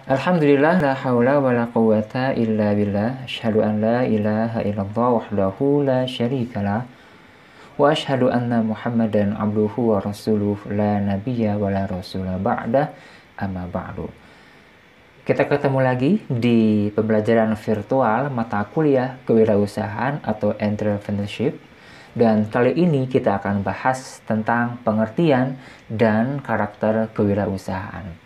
Alhamdulillah, la haula wa la quwata illa billah. Asyhadu an la ilaha illallah wahdahu la syarikalah. Wa asyhadu anna Muhammadan abduhu wa rasuluh la nabiyya wa la rasula ba'dah, amma ba'du. Kita ketemu lagi di pembelajaran virtual mata kuliah kewirausahaan atau entrepreneurship. Dan kali ini kita akan bahas tentang pengertian dan karakter kewirausahaan.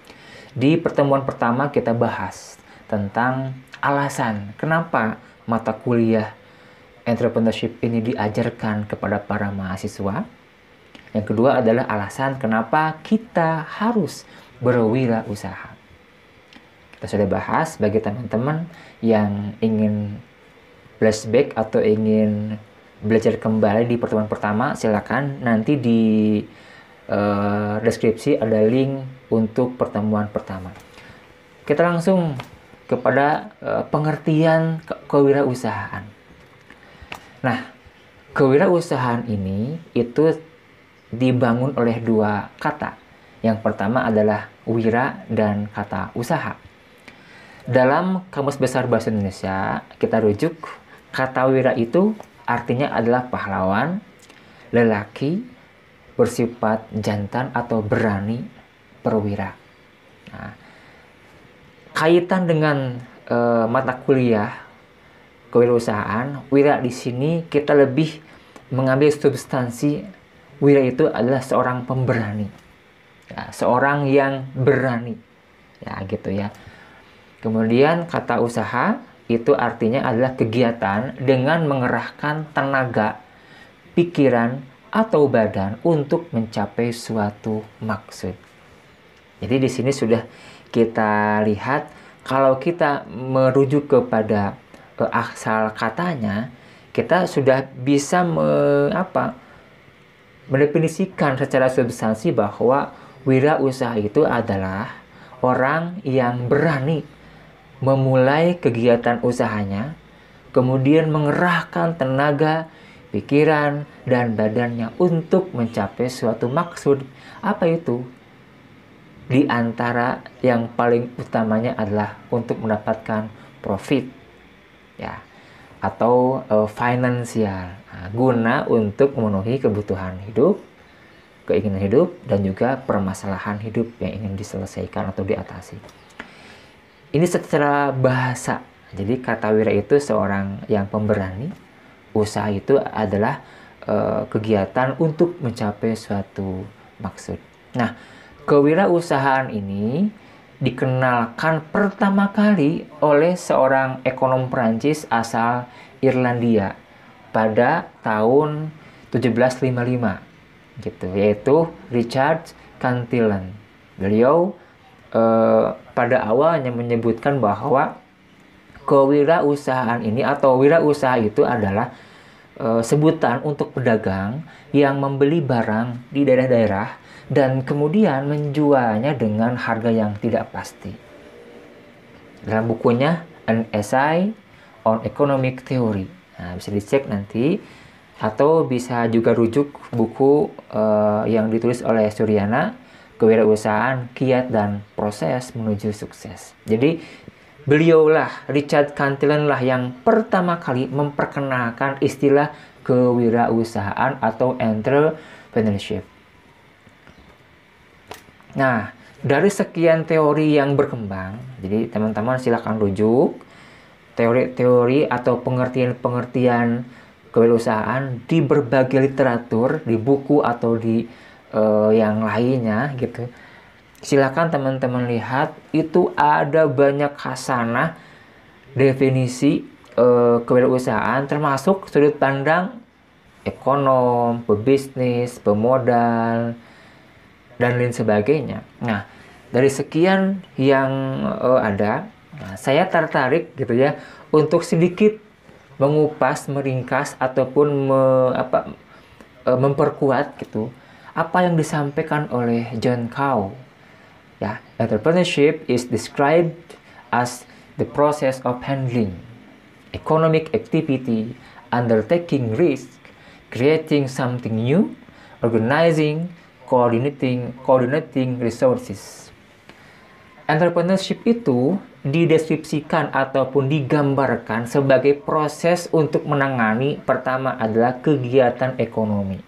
Di pertemuan pertama kita bahas tentang alasan kenapa mata kuliah entrepreneurship ini diajarkan kepada para mahasiswa. Yang kedua adalah alasan kenapa kita harus berwirausaha. Kita sudah bahas bagi teman-teman yang ingin flashback atau ingin belajar kembali di pertemuan pertama, silakan nanti di deskripsi ada link untuk pertemuan pertama. Kita langsung kepada pengertian kewirausahaan. Nah, kewirausahaan ini itu dibangun oleh dua kata. Yang pertama adalah wira dan kata usaha. Dalam Kamus Besar Bahasa Indonesia, kita rujuk kata wira itu artinya adalah pahlawan, lelaki, bersifat jantan atau berani, perwira. Nah, kaitan dengan mata kuliah kewirausahaan, wira di sini kita lebih mengambil substansi wira itu adalah seorang pemberani, ya, seorang yang berani, ya gitu ya. Kemudian kata usaha itu artinya adalah kegiatan dengan mengerahkan tenaga, pikiran, atau badan untuk mencapai suatu maksud. Jadi di sini sudah kita lihat kalau kita merujuk kepada asal katanya, kita sudah bisa mendefinisikan secara substansi bahwa wirausaha itu adalah orang yang berani memulai kegiatan usahanya, kemudian mengerahkan tenaga, pikiran, dan badannya untuk mencapai suatu maksud. Apa itu? Di antara yang paling utamanya adalah untuk mendapatkan profit, ya, atau finansial, guna untuk memenuhi kebutuhan hidup, keinginan hidup, dan juga permasalahan hidup yang ingin diselesaikan atau diatasi. Ini secara bahasa. Jadi kata wira itu seorang yang pemberani. Usaha itu adalah kegiatan untuk mencapai suatu maksud. Nah, kewirausahaan ini dikenalkan pertama kali oleh seorang ekonom Prancis asal Irlandia pada tahun 1755, gitu, yaitu Richard Cantillon. Beliau pada awalnya menyebutkan bahwa kewirausahaan ini atau wirausaha itu adalah sebutan untuk pedagang yang membeli barang di daerah-daerah dan kemudian menjualnya dengan harga yang tidak pasti. Dalam bukunya An Essay on Economic Theory, nah, bisa dicek nanti, atau bisa juga rujuk buku yang ditulis oleh Suryana, Kewirausahaan, Kiat dan Proses Menuju Sukses. Jadi beliaulah, Richard Cantillon lah yang pertama kali memperkenalkan istilah kewirausahaan atau entrepreneurship. Nah, dari sekian teori yang berkembang, jadi teman-teman silahkan rujuk teori-teori atau pengertian-pengertian kewirausahaan di berbagai literatur, di buku atau di yang lainnya gitu. Silakan teman-teman lihat, itu ada banyak khasanah definisi kewirausahaan termasuk sudut pandang ekonom, pebisnis, pemodal, dan lain sebagainya. Nah, dari sekian yang ada, saya tertarik gitu ya untuk sedikit mengupas, meringkas ataupun memperkuat gitu apa yang disampaikan oleh John Cow. Ya, entrepreneurship is described as the process of handling economic activity, undertaking risk, creating something new, organizing, coordinating resources. Entrepreneurship itu dideskripsikan ataupun digambarkan sebagai proses untuk menangani pertama adalah kegiatan ekonomi.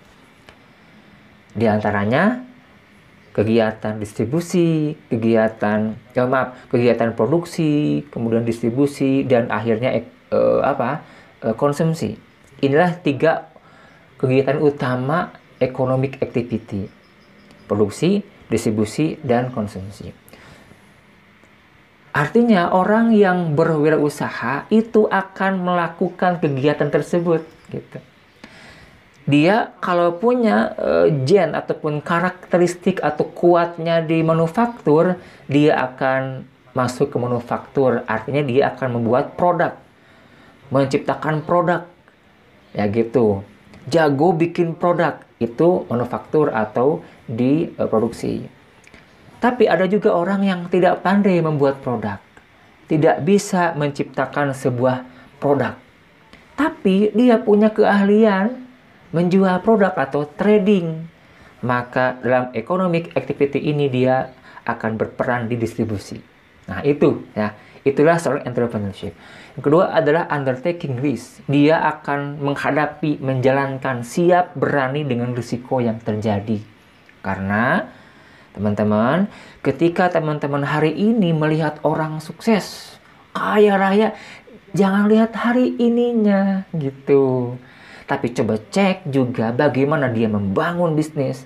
Di antaranya kegiatan distribusi, kegiatan produksi, kemudian distribusi, dan akhirnya konsumsi. Inilah 3 kegiatan utama economic activity: produksi, distribusi, dan konsumsi. Artinya orang yang berwirausaha itu akan melakukan kegiatan tersebut gitu. Dia kalau punya gen ataupun karakteristik atau kuatnya di manufaktur, dia akan masuk ke manufaktur. Artinya dia akan membuat produk, menciptakan produk, ya gitu. Jago bikin produk, itu manufaktur atau di produksi. Tapi ada juga orang yang tidak pandai membuat produk, tidak bisa menciptakan sebuah produk. Tapi dia punya keahlian menjual produk atau trading. Maka dalam economic activity ini dia akan berperan di distribusi. Nah itu ya, itulah seorang entrepreneurship. Yang kedua adalah undertaking risk. Dia akan menghadapi, menjalankan, siap berani dengan risiko yang terjadi. Karena teman-teman, ketika teman-teman hari ini melihat orang sukses, kaya raya, jangan lihat hari ininya gitu. Tapi coba cek juga bagaimana dia membangun bisnis,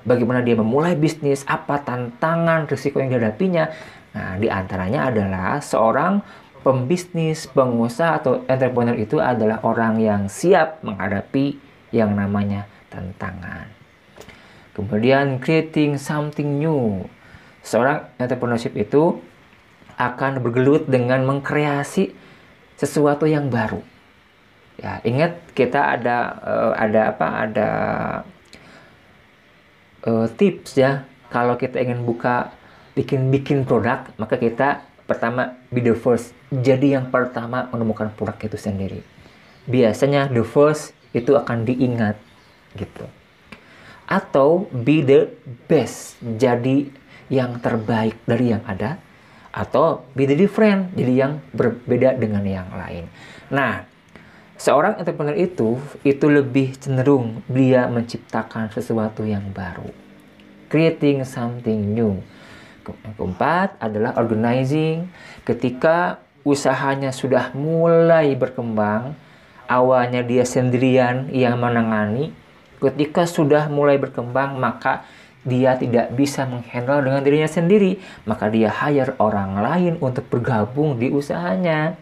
bagaimana dia memulai bisnis, apa tantangan, risiko yang dihadapinya. Nah, di antaranya adalah seorang pembisnis, pengusaha atau entrepreneur itu adalah orang yang siap menghadapi yang namanya tantangan. Kemudian creating something new. Seorang entrepreneurship itu akan bergelut dengan mengkreasi sesuatu yang baru. Ya, ingat kita ada tips ya. Kalau kita ingin bikin produk, maka kita pertama be the first. Jadi yang pertama menemukan produk itu sendiri. Biasanya the first itu akan diingat gitu. Atau be the best, jadi yang terbaik dari yang ada. Atau be the different, jadi yang berbeda dengan yang lain. Nah, seorang entrepreneur itu lebih cenderung dia menciptakan sesuatu yang baru. Creating something new. Yang keempat adalah organizing. Ketika usahanya sudah mulai berkembang, awalnya dia sendirian yang menangani. Ketika sudah mulai berkembang, maka dia tidak bisa menghandle dengan dirinya sendiri. Maka dia hire orang lain untuk bergabung di usahanya.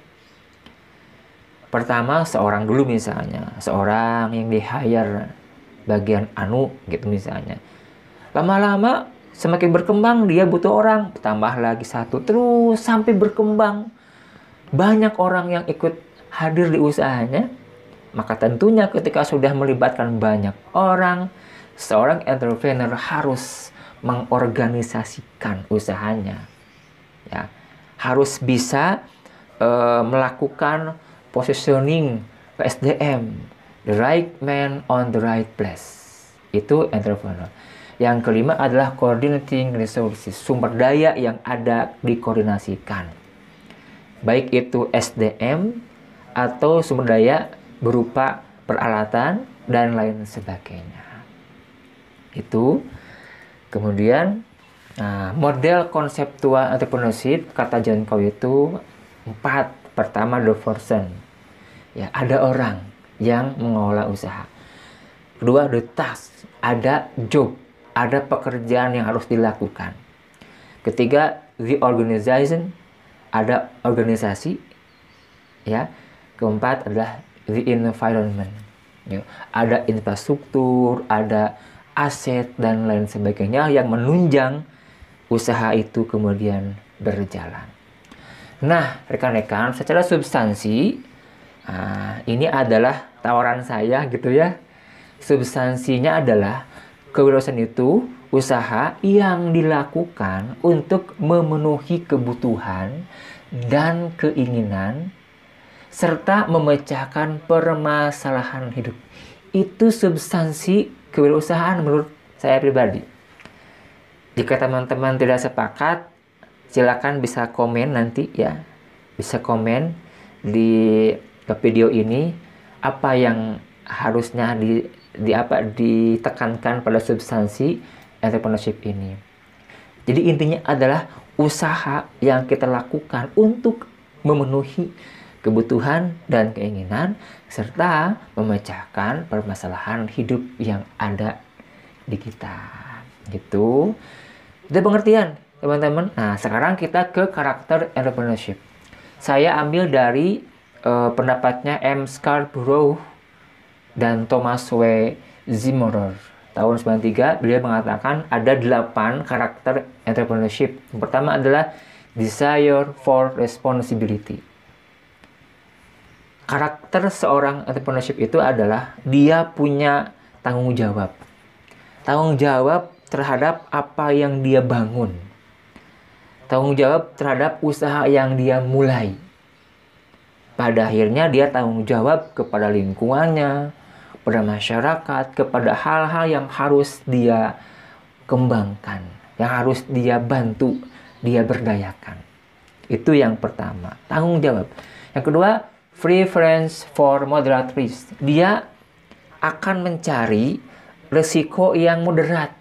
Pertama, seorang dulu misalnya. Seorang yang di-hire bagian gitu misalnya. Lama-lama semakin berkembang, dia butuh orang. Tambah lagi satu, terus sampai berkembang. Banyak orang yang ikut hadir di usahanya. Maka tentunya ketika sudah melibatkan banyak orang, seorang entrepreneur harus mengorganisasikan usahanya. Ya, harus bisa melakukan positioning SDM, the right man on the right place. Itu entrepreneur. Yang kelima adalah coordinating resources, sumber daya yang ada dikoordinasikan. Baik itu SDM atau sumber daya berupa peralatan dan lain sebagainya. Itu. Kemudian model konseptual entrepreneurship kata John Coe itu 4. Pertama, the person. Ya, ada orang yang mengelola usaha. Kedua, the task. Ada job, ada pekerjaan yang harus dilakukan. Ketiga, the organization. Ada organisasi. Ya. Keempat adalah the environment. Ya, ada infrastruktur, ada aset dan lain sebagainya yang menunjang usaha itu kemudian berjalan. Nah, rekan-rekan, secara substansi ini adalah tawaran saya gitu ya. Substansinya adalah kewirausahaan itu usaha yang dilakukan untuk memenuhi kebutuhan dan keinginan serta memecahkan permasalahan hidup. Itu substansi kewirausahaan menurut saya pribadi. Jika teman-teman tidak sepakat, Silakan bisa komen nanti ya. Bisa komen di video ini apa yang harusnya ditekankan pada substansi entrepreneurship ini. Jadi intinya adalah usaha yang kita lakukan untuk memenuhi kebutuhan dan keinginan serta memecahkan permasalahan hidup yang ada di kita. Gitu. Udah pengertian, teman-teman. Nah, sekarang kita ke karakter entrepreneurship. Saya ambil dari pendapatnya M. Scarborough dan Thomas W. Zimmerer. Tahun 93, beliau mengatakan ada 8 karakter entrepreneurship. Yang pertama adalah desire for responsibility. Karakter seorang entrepreneurship itu adalah dia punya tanggung jawab. Tanggung jawab terhadap apa yang dia bangun. Tanggung jawab terhadap usaha yang dia mulai. Pada akhirnya dia tanggung jawab kepada lingkungannya, kepada masyarakat, kepada hal-hal yang harus dia kembangkan, yang harus dia bantu, dia berdayakan. Itu yang pertama, tanggung jawab. Yang kedua, preference for moderate risk. Dia akan mencari risiko yang moderat.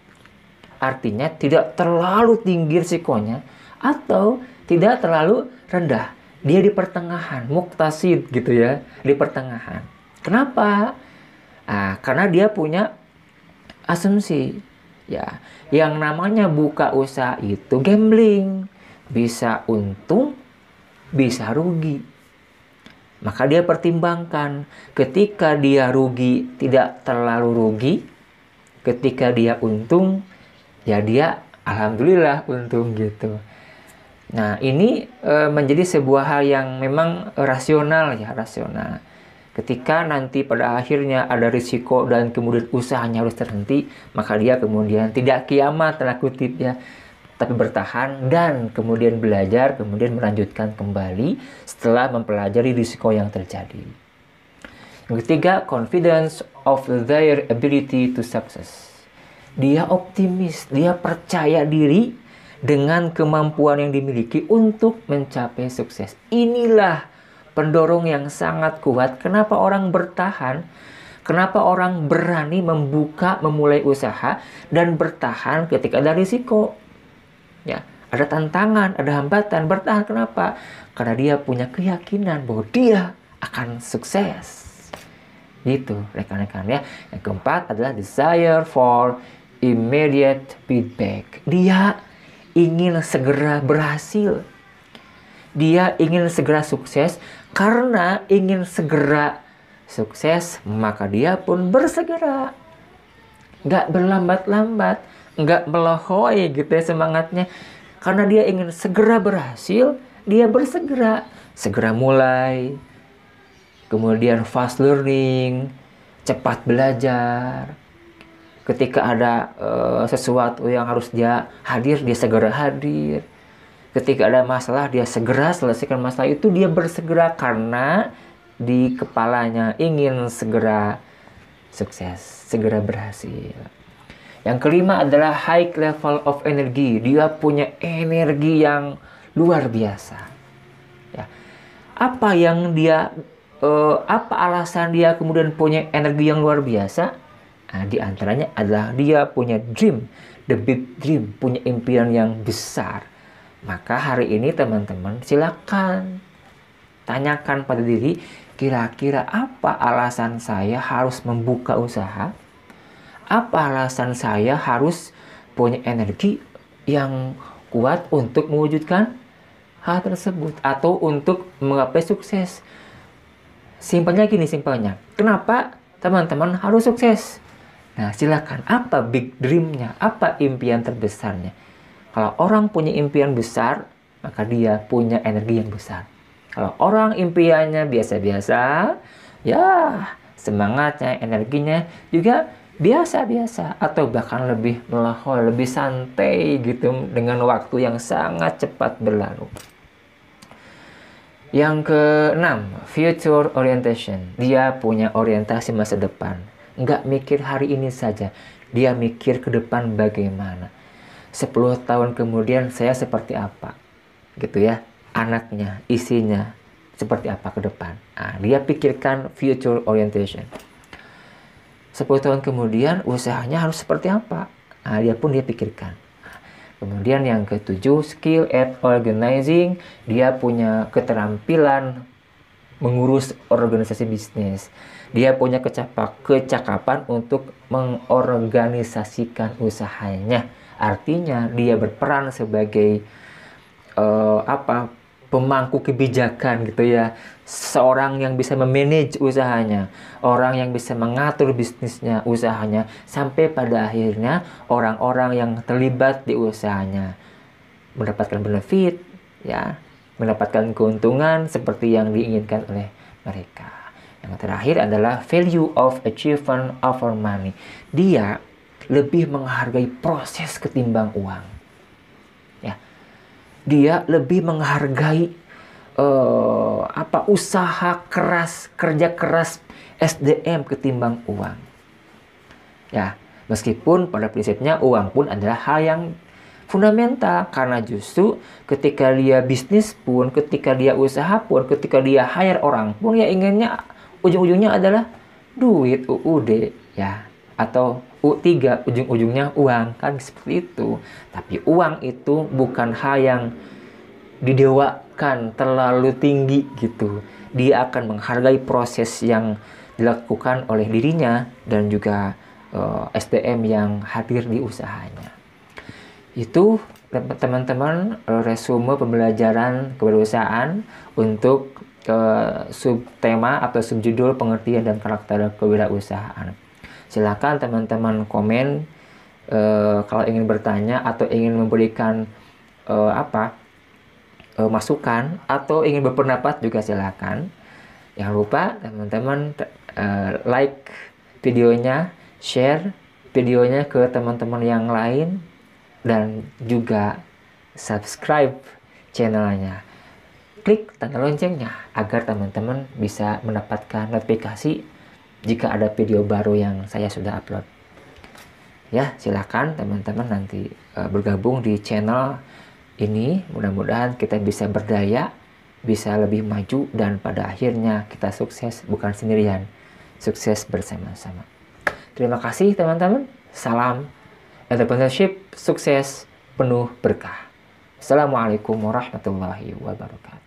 Artinya tidak terlalu tinggi risikonya atau tidak terlalu rendah. Dia di pertengahan, muktasid gitu ya, di pertengahan. Kenapa? Karena dia punya asumsi ya, yang namanya buka usaha itu gambling, bisa untung, bisa rugi. Maka dia pertimbangkan, ketika dia rugi tidak terlalu rugi, ketika dia untung ya dia alhamdulillah untung gitu. Nah, ini menjadi sebuah hal yang memang rasional ya, rasional. Ketika nanti pada akhirnya ada risiko dan kemudian usahanya harus terhenti, maka dia kemudian tidak kiamat tanda kutip ya, tapi bertahan dan kemudian belajar, kemudian melanjutkan kembali setelah mempelajari risiko yang terjadi. Yang ketiga, confidence of their ability to success. Dia optimis, dia percaya diri dengan kemampuan yang dimiliki untuk mencapai sukses. Inilah pendorong yang sangat kuat. Kenapa orang bertahan? Kenapa orang berani memulai usaha dan bertahan ketika ada risiko? Ya, ada tantangan, ada hambatan, bertahan. Kenapa? Karena dia punya keyakinan bahwa dia akan sukses. Gitu, rekan-rekan ya. Yang keempat adalah desire for immediate feedback. Dia ingin segera berhasil. Dia ingin segera sukses. Karena ingin segera sukses, maka dia pun bersegera. Nggak berlambat-lambat, nggak melehoi gitu ya semangatnya. Karena dia ingin segera berhasil, dia bersegera. Segera mulai. Kemudian fast learning, cepat belajar. Ketika ada sesuatu yang harus dia hadir, dia segera hadir. Ketika ada masalah, dia segera selesaikan masalah itu. Dia bersegera karena di kepalanya ingin segera sukses, segera berhasil. Yang kelima adalah high level of energy. Dia punya energi yang luar biasa. Ya. Apa alasan dia kemudian punya energi yang luar biasa? Nah, di antaranya adalah dia punya dream, the big dream, punya impian yang besar. Maka hari ini teman-teman silakan tanyakan pada diri, kira-kira apa alasan saya harus membuka usaha? Apa alasan saya harus punya energi yang kuat untuk mewujudkan hal tersebut atau untuk menggapai sukses? Simpelnya gini, kenapa teman-teman harus sukses? Nah, silakan, apa big dream-nya? Apa impian terbesarnya? Kalau orang punya impian besar, maka dia punya energi yang besar. Kalau orang impiannya biasa-biasa, ya semangatnya, energinya juga biasa-biasa. Atau bahkan lebih melehoi, lebih santai gitu dengan waktu yang sangat cepat berlalu. Yang keenam, future orientation. Dia punya orientasi masa depan. Nggak mikir hari ini saja. Dia mikir ke depan bagaimana. 10 tahun kemudian saya seperti apa. gitu ya, anaknya, isinya seperti apa ke depan. Nah, dia pikirkan future orientation. 10 tahun kemudian usahanya harus seperti apa. Nah, dia pikirkan. Kemudian yang ketujuh, skill at organizing. Dia punya keterampilan mengurus organisasi bisnis. Dia punya kecakapan untuk mengorganisasikan usahanya. Artinya dia berperan sebagai pemangku kebijakan gitu ya. Seorang yang bisa memanage usahanya, orang yang bisa mengatur bisnisnya, usahanya, sampai pada akhirnya orang-orang yang terlibat di usahanya mendapatkan benefit, ya, mendapatkan keuntungan seperti yang diinginkan oleh mereka. Yang terakhir adalah value of achievement over money. Dia lebih menghargai proses ketimbang uang. Ya, dia lebih menghargai usaha keras, kerja keras SDM ketimbang uang. Ya, meskipun pada prinsipnya uang pun adalah hal yang fundamental, karena justru ketika dia bisnis pun, ketika dia usaha pun, ketika dia hire orang pun, ya inginnya ujung-ujungnya adalah duit, UUD ya, atau U3, ujung-ujungnya uang, kan seperti itu. Tapi uang itu bukan hal yang didewakan terlalu tinggi gitu. Dia akan menghargai proses yang dilakukan oleh dirinya dan juga SDM yang hadir di usahanya. Itu teman-teman resume pembelajaran kewirausahaan untuk subtema atau subjudul pengertian dan karakter kewirausahaan. Silakan teman-teman komen kalau ingin bertanya atau ingin memberikan masukan atau ingin berpendapat juga silakan. Jangan lupa teman-teman like videonya, share videonya ke teman-teman yang lain, dan juga subscribe channelnya. Klik tanda loncengnya agar teman-teman bisa mendapatkan notifikasi jika ada video baru yang saya sudah upload. Ya, silakan teman-teman nanti bergabung di channel ini. Mudah-mudahan kita bisa berdaya, bisa lebih maju, dan pada akhirnya kita sukses bukan sendirian, sukses bersama-sama. Terima kasih teman-teman. Salam entrepreneurship, sukses penuh berkah. Assalamualaikum warahmatullahi wabarakatuh.